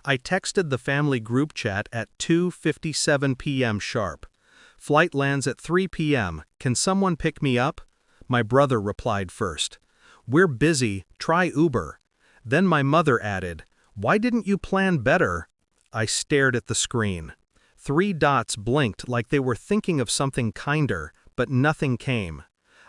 I texted the family group chat at 2:57 p.m. sharp. Flight lands at 3 p.m. Can someone pick me up? My brother replied first. We're busy, try Uber. Then my mother added, why didn't you plan better? I stared at the screen. 3 dots blinked like they were thinking of something kinder, but nothing came.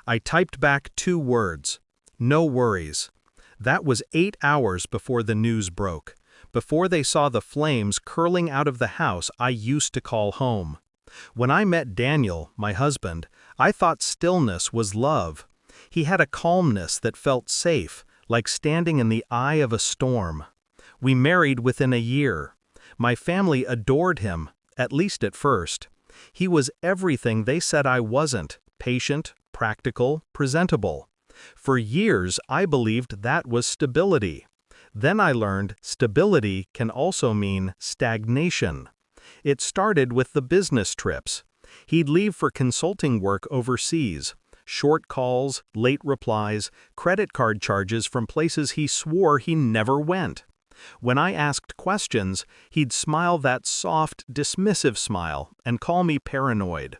I typed back 2 words. No worries. That was 8 hours before the news broke. Before they saw the flames curling out of the house I used to call home. When I met Daniel, my husband, I thought stillness was love. He had a calmness that felt safe, like standing in the eye of a storm. We married within a year. My family adored him, at least at first. He was everything they said I wasn't: patient, practical, presentable. For years I believed that was stability. Then I learned stability can also mean stagnation. It started with the business trips. He'd leave for consulting work overseas. Short calls, late replies, credit card charges from places he swore he never went. When I asked questions, he'd smile that soft, dismissive smile and call me paranoid.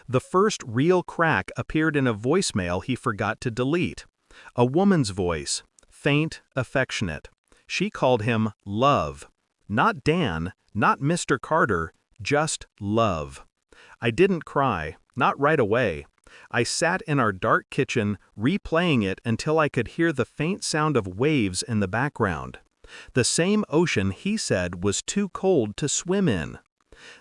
The first real crack appeared in a voicemail he forgot to delete. A woman's voice, faint, affectionate. She called him Love. Not Dan, not Mr. Carter, just Love. I didn't cry, not right away. I sat in our dark kitchen, replaying it until I could hear the faint sound of waves in the background. The same ocean he said was too cold to swim in.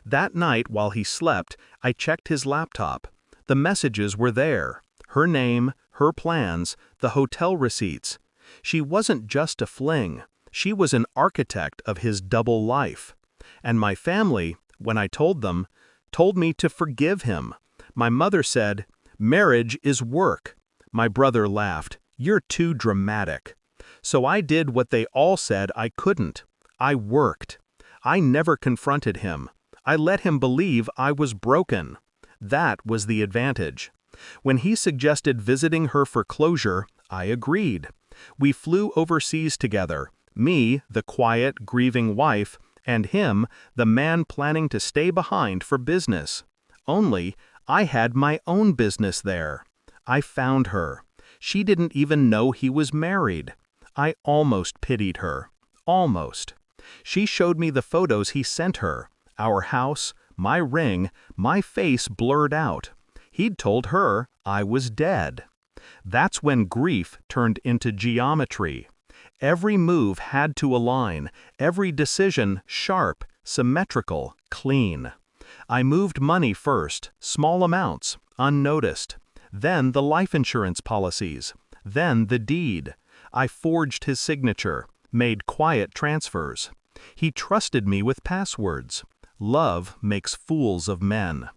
That night while he slept, I checked his laptop. The messages were there. Her name, her plans, the hotel receipts. She wasn't just a fling. She was an architect of his double life. And my family, when I told them, told me to forgive him. My mother said, marriage is work. My brother laughed, you're too dramatic. So I did what they all said I couldn't. I worked. I never confronted him. I let him believe I was broken. That was the advantage. When he suggested visiting her for closure, I agreed. We flew overseas together. Me, the quiet, grieving wife, and him, the man planning to stay behind for business. Only, I had my own business there. I found her. She didn't even know he was married. I almost pitied her. Almost. She showed me the photos he sent her. Our house, my ring, my face blurred out. He'd told her I was dead. That's when grief turned into geometry. Every move had to align, every decision sharp, symmetrical, clean. I moved money first, small amounts, unnoticed. Then the life insurance policies. Then the deed. I forged his signature, made quiet transfers. He trusted me with passwords. Love makes fools of men.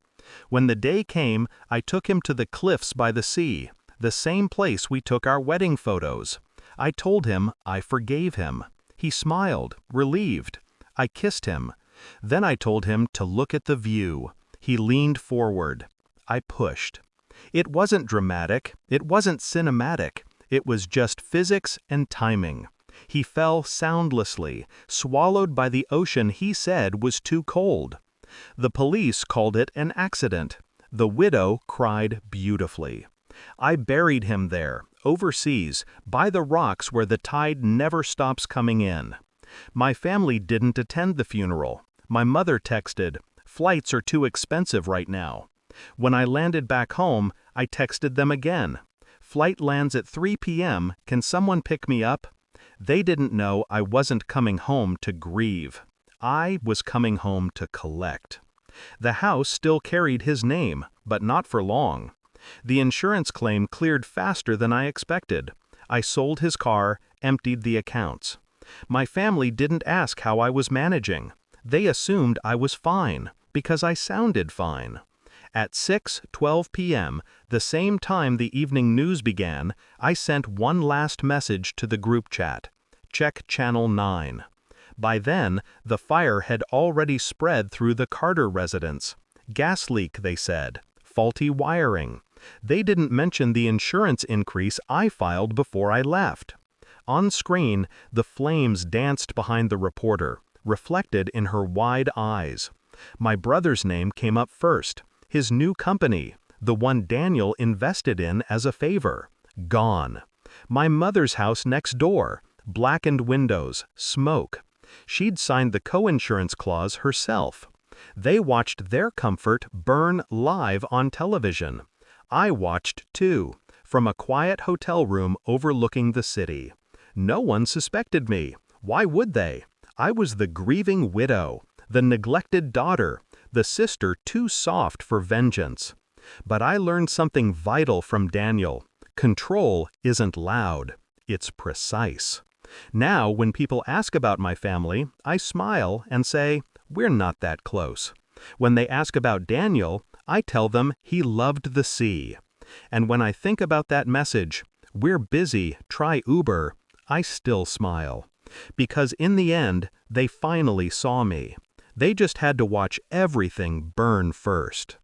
When the day came, I took him to the cliffs by the sea, the same place we took our wedding photos. I told him I forgave him. He smiled, relieved. I kissed him. Then I told him to look at the view. He leaned forward. I pushed. It wasn't dramatic. It wasn't cinematic. It was just physics and timing. He fell soundlessly, swallowed by the ocean he said was too cold. The police called it an accident. The widow cried beautifully. I buried him there, overseas, by the rocks where the tide never stops coming in. My family didn't attend the funeral. My mother texted, flights are too expensive right now. When I landed back home, I texted them again. Flight lands at 3 p.m. Can someone pick me up? They didn't know I wasn't coming home to grieve. I was coming home to collect. The house still carried his name, but not for long. The insurance claim cleared faster than I expected. I sold his car, emptied the accounts. My family didn't ask how I was managing. They assumed I was fine, because I sounded fine. At 6:12 p.m., the same time the evening news began, I sent one last message to the group chat. Check Channel 9. By then, the fire had already spread through the Carter residence. Gas leak, they said. Faulty wiring. They didn't mention the insurance increase I filed before I left. On screen, the flames danced behind the reporter, reflected in her wide eyes. My brother's name came up first. His new company, the one Daniel invested in as a favor, gone. My mother's house next door, blackened windows, smoke. She'd signed the co-insurance clause herself. They watched their comfort burn live on television. I watched too, from a quiet hotel room overlooking the city. No one suspected me. Why would they? I was the grieving widow, the neglected daughter, the sister too soft for vengeance. But I learned something vital from Daniel. Control isn't loud, it's precise. Now, when people ask about my family, I smile and say, we're not that close. When they ask about Daniel, I tell them he loved the sea. And when I think about that message, we're busy, try Uber, I still smile. Because in the end, they finally saw me. They just had to watch everything burn first.